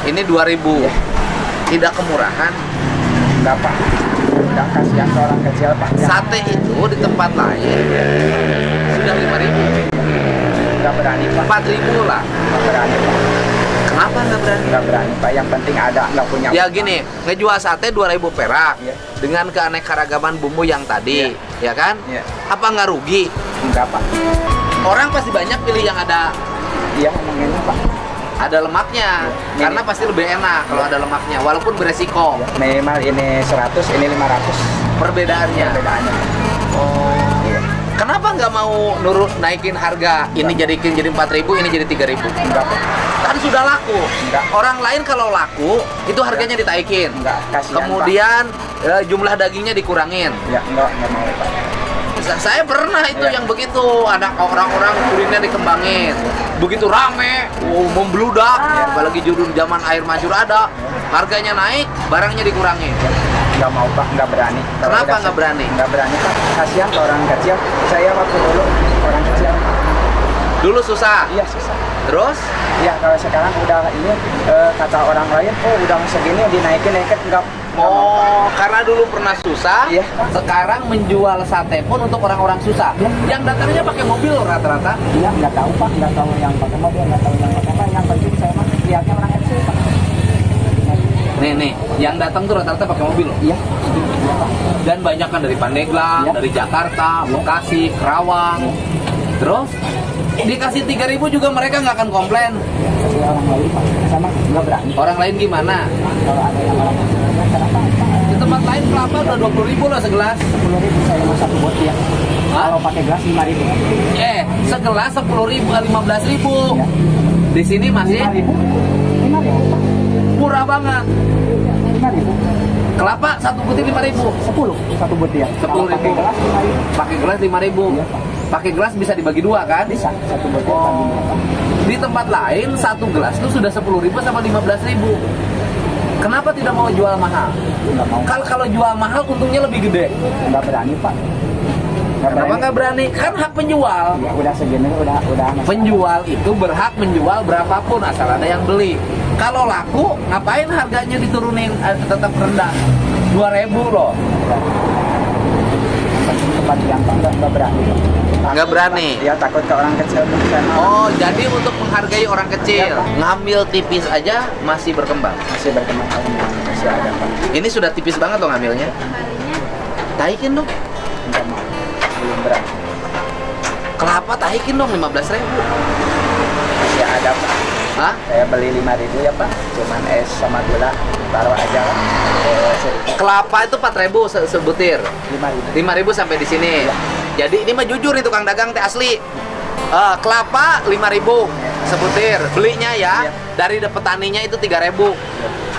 Ini 2.000. Iya. Tidak kemurahan. Enggak Pak. Udah kasihan ke orang kecil Pak. Sate itu di tempat lain sudah 5.000. Enggak berani Pak. 4.000 lah. Enggak berani Pak. Kenapa nggak berani? Enggak berani Pak. Yang penting ada, enggak punya. Ya gini, ngejual sate 2.000 perak Iya. dengan keanekaragaman bumbu yang tadi, ya kan? Iya. Apa nggak rugi? Enggak Pak. Orang pasti banyak pilih yang ada Iya ngomonginnya Pak. lemaknya, Iya. karena pasti lebih enak kalau ada lemaknya, walaupun beresiko. Minimal ini 100, ini 500 Perbedaannya. perbedaannya. Oh. Iya. Kenapa nggak mau naikin harga? Ini jadi 4.000, ini jadi 3.000. Enggak Pak. Kan sudah laku. Enggak. Orang lain kalau laku itu harganya ditaikin. Enggak, kasihan Kemudian jumlah dagingnya dikurangin. Pak. Ya enggak mau Pak. Saya pernah itu Ya. yang begitu, ada orang-orang kuliner dikembangin, begitu rame, membludak, apalagi judul zaman air mancur ada, harganya naik, barangnya dikurangin. Enggak mau Pak, enggak berani. Kalau Kenapa udah nggak berani? Enggak berani Pak. Kasihan ke orang kecil. Saya waktu dulu orang kecil. Dulu susah, Iya susah. terus Ya kalau sekarang udah ini kata orang lain, oh udah segini dinaikin enggak. karena dulu pernah susah, Iya. sekarang menjual sate pun untuk orang-orang susah. Iya. Yang datangnya pakai mobil rata-rata. Iya enggak tahu Pak, enggak tahu yang pakai mobil, enggak tahu yang pakai apa. Yang penting saya mah lihatnya orang kecil Pak. Nih, yang datang tuh rata-rata pakai mobil loh. Iya. Iya Pak. Dan banyak kan dari Pandeglang, Iya. dari Jakarta, Bekasi, Kerawang. Terus dikasih 3.000 juga mereka nggak akan komplain. Tapi orang lain Pak, sama enggak berani. Orang lain gimana? Kalau ada yang orang kecil, kenapa? Di tempat lain kelapa udah 20.000 lah segelas. 10.000 saya mau satu bot ya. Hah? Kalau pakai gelas 5.000. Segelas 10.000, 15.000. Ya. Di sini masih 5.000. 5.000 Pak. murah banget. 5.000. Kelapa satu putih 5.000. 10 satu bot ya. 10.000. Kalau pakai gelas 5.000. Pakai gelas 5.000. Iya, Pak. Pakai gelas bisa dibagi dua kan? Bisa satu bot ya. Di tempat lain satu gelas tuh sudah 10.000 sama 15.000. Kenapa tidak mau jual mahal? Enggak mau. Kalau jual mahal untungnya lebih gede. Enggak berani Pak. Kenapa nggak berani? Kan hak penjual. Ya, udah segini udah. Penjual itu berhak menjual berapapun asal ada yang beli. Kalau laku, ngapain harganya diturunin tetap rendah? 2.000 loh. Tempat yang Pak enggak berani. Nggak berani. Dia takut ke orang kecil Pak. Oh, jadi untuk menghargai orang kecil, ngambil tipis aja masih berkembang. Masih berkembang masih ada Pak. Ini sudah tipis banget loh ngambilnya. Taikin dong. Enggak mau. Belum berani. Kelapa taikin dong 15.000. Masih ada Pak. Hah? Saya beli 5.000 ya Pak. Cuman es sama gula taruh aja lah. Kelapa itu 4.000 sebutir. 5.000. 5.000 sampai di sini. Jadi ini mah jujur nih tukang dagang teh asli. Kelapa 5.000 sebutir. Belinya ya Iya. dari petaninya itu 3.000.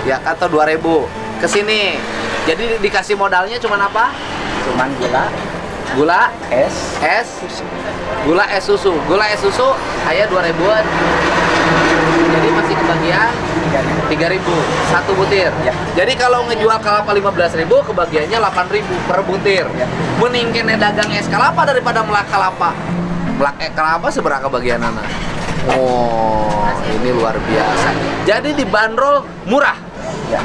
Ya atau 2.000. Ke sini. Jadi dikasih modalnya cuman apa? Cuman Gula, es gula es susu. Gula es susu kayak 2.000-an. Jadi masih kebagian 3.000 satu butir. Ya. Jadi kalau ngejual kelapa 15.000 kebagiannya 8.000 per butir. Ya. Mending kene dagang es kelapa daripada melak kelapa. Melak kelapa seberapa bagian anak? Oh, ini luar biasa. Jadi dibanderol murah. ya.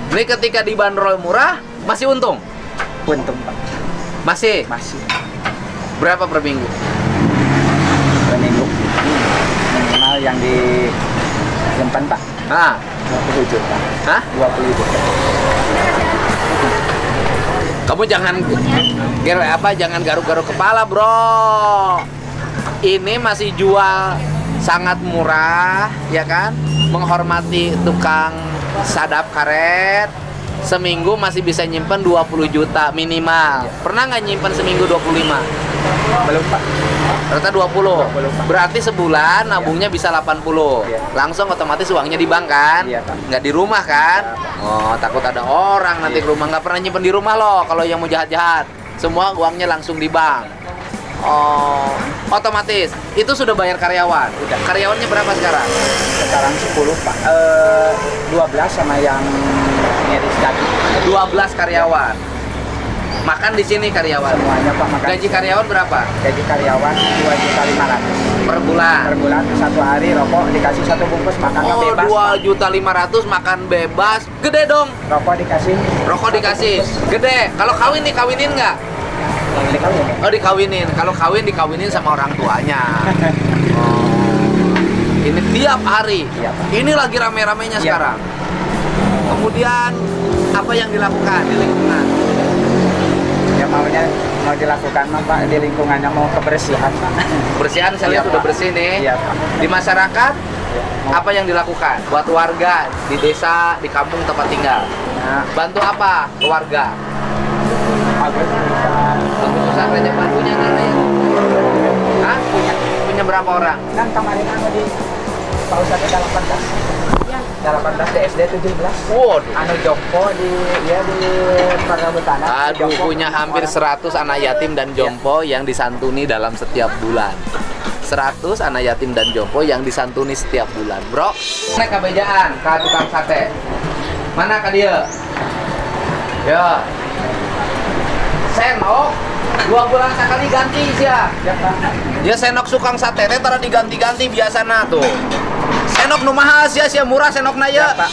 Ini ketika dibanderol murah masih untung. Untung Pak. Masih. Masih Berapa per minggu? per minggu. Minimal yang disimpan Pak Ah, 20 juta. hah? 20 juta. Kamu jangan jangan garuk-garuk kepala, bro. Ini masih jual sangat murah, ya kan? Menghormati tukang sadap karet. Seminggu masih bisa nyimpen 20 juta minimal. Pernah nggak nyimpen seminggu 25? Belum Pak. Ternyata 20. 20, Pak. Berarti sebulan nabungnya bisa 80. Iya. Langsung otomatis uangnya di bank kan? Iya, Pak. Nggak di rumah kan? Oh, takut ada orang nanti ke rumah. Nggak pernah nyimpen di rumah loh kalau yang mau jahat-jahat. Semua uangnya langsung di bank. Oh, otomatis. Itu sudah bayar karyawan. Udah. Karyawannya berapa sekarang? Sekarang 10 Pak. 12 sama yang ngiris daging. 12 karyawan. Makan di sini karyawan. Semuanya Pak makan. Gaji karyawan berapa? Gaji karyawan 2.500.000. per bulan. Per bulan 1 hari rokok dikasih 1 bungkus, makannya Oh, bebas. 2.500.000 makan bebas. Gede dong. Rokok dikasih. Rokok dikasih. Gede. Kalau kawin dikawinin nggak? Yang dikawin. Oh, dikawinin. Kalau kawin dikawinin sama orang tuanya. Oh. Ini tiap hari. Iya, Pak. Ini lagi rame-ramenya Iya, sekarang. Kemudian apa yang dilakukan di lingkungan? Ya maunya mau dilakukan mah Pak di lingkungannya mau kebersihan Pak. Kebersihan saya lihat Iya, sudah Pak. bersih nih. Iya Pak. Di masyarakat Mau- apa yang dilakukan buat warga di desa, di kampung tempat tinggal? Nah, Bantu apa ke warga? bagus bisa. Bantu pesantrennya, bantunya nana ya? Hah? Punya berapa orang? Kan kemarin anu di Pak Ustadz ada 18. Ya. 18 di SD 17. Waduh. Anu Jompo di Parabutan. Aduh, punya hampir 100 anak yatim dan jompo yang disantuni dalam setiap bulan. 100 anak yatim dan jompo yang disantuni setiap bulan. Bro, naik kabejaan ke tukang sate. Mana ka dia? Ya. Senok 2 bulan sekali ganti sia. Ya Pak. Dia senok sukang sate teh tara diganti-ganti biasana tuh. Senok nu mahal sia murah senokna Ya ya. Pak.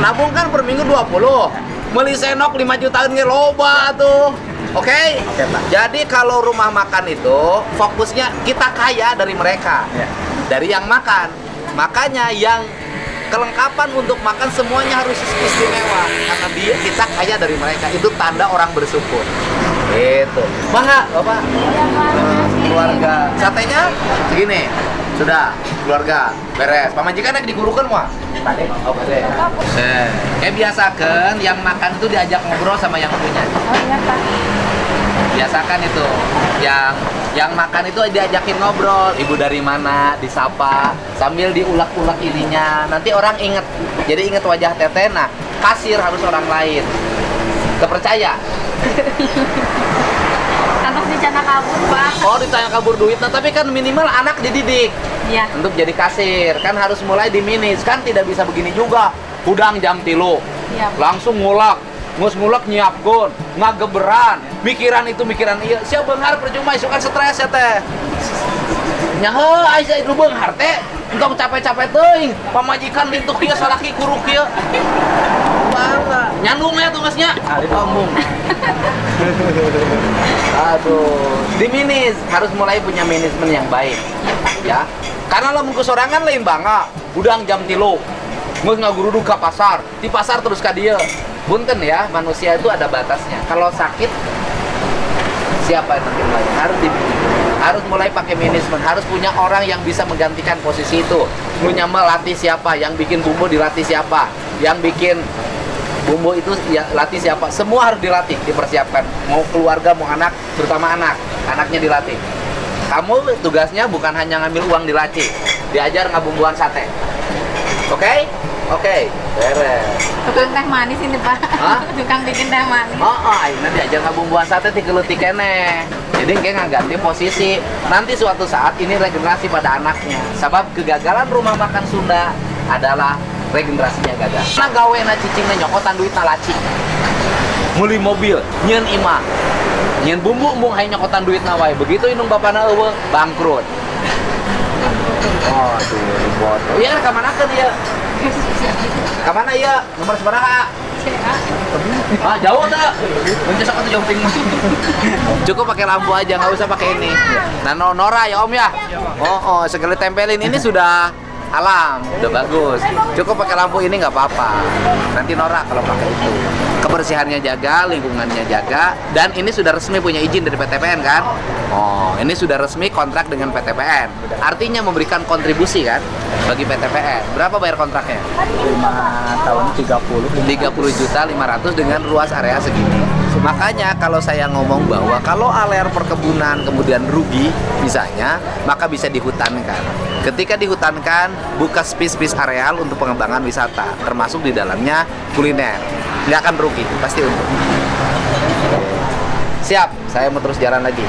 Nabung kan per minggu 20. Beli senok 5 jutaan ge loba tuh. Oke? Oke, Pak. Jadi kalau rumah makan itu fokusnya kita kaya dari mereka. Ya. Dari yang makan. Makanya yang kelengkapan untuk makan semuanya harus istimewa karena kita kaya dari mereka. Itu tanda orang bersyukur. Itu. Bangga, Bapak. Keluarga. Satenya segini. Sudah, keluarga beres. Pamajikan yang digurukan mah. Pak Dek. Oh, beres. Biasakan yang makan itu diajak ngobrol sama yang punya. Oh iya Pak. Biasakan itu. Yang makan itu diajakin ngobrol. Ibu dari mana? Disapa sambil diulek-ulek ininya. Nanti orang inget. Jadi inget wajah teteh. Nah, kasir harus orang lain. Kepercaya? Anak dicana kabur Pak. Oh, ditanya kabur duit. Nah, tapi kan minimal anak dididik Iya. untuk jadi kasir. Kan harus mulai diminis. Kan tidak bisa begini juga. Udang jam 3. Iya. Langsung ngulak. Ngulak nyiapkeun, ngageberan, mikiran itu mikiran iya. Sia beunghar percuma isukan stres ya teh. Nya heuh aya sa itu beunghar teh. Entong capek-capek teuing. Pamajikan lintuh kieu salaki kuruk kieu. Bangga. Nyandung ya tuh masnya. Ngomong. Aduh, diminis harus mulai punya manajemen yang baik. Ya. Karena lo mengku sorangan lain bangga. Udang jam 3. Geus ngaguruduk ka pasar. Di pasar terus ka dieu. Punten ya, manusia itu ada batasnya. Kalau sakit, siapa yang nanti mulai? Harus mulai pakai manajemen. Harus punya orang yang bisa menggantikan posisi itu. Lu nyambel latih siapa? Yang bikin bumbu dilatih siapa? Yang bikin bumbu itu ya, latih siapa? Semua harus dilatih, dipersiapkan. Mau keluarga, mau anak, terutama anak. Anaknya dilatih. Kamu tugasnya bukan hanya ngambil uang di laci. Diajar ngabumbuan sate. Oke? Oke, beres. Tukang teh manis ini Pak. Hah? Tukang bikin teh manis. Ayeuna diajar ngabumbuan sate ti keleutik keneh. Jadi kayak ganti posisi. Nanti suatu saat ini regenerasi pada anaknya. Sebab kegagalan rumah makan Sunda adalah regenerasinya gagal. Nah gawena cicingna nyokotan duit na laci. Meuli mobil, nyeun imah. Nyeun bumbu embung hayang nyokotan duit na wae. Begitu indung bapana eueuh bangkrut. Aduh, ribet. Iya, kamanakeun dia? Kamana iya? Nomor sabaraha? Ah, jauh tak? Mencesok atau jumping. Cukup pakai lampu aja, nggak usah pakai ini. Nah, Nora ya Om ya? Oh, sekali tempelin ini sudah alam, udah bagus. Cukup pakai lampu ini nggak apa-apa. Nanti Nora kalau pakai itu. Kebersihannya jaga, lingkungannya jaga, dan ini sudah resmi punya izin dari PTPN kan? Oh, ini sudah resmi kontrak dengan PTPN. Artinya memberikan kontribusi kan bagi PTPN. Berapa bayar kontraknya? 5 tahun 30.500.000 dengan luas area segini. Makanya kalau saya ngomong bahwa kalau area perkebunan kemudian rugi misalnya, maka bisa dihutankan. Ketika dihutankan, buka space areal untuk pengembangan wisata, termasuk di dalamnya kuliner. Nggak akan rugi, pasti untung. Siap, saya mau terus jalan lagi.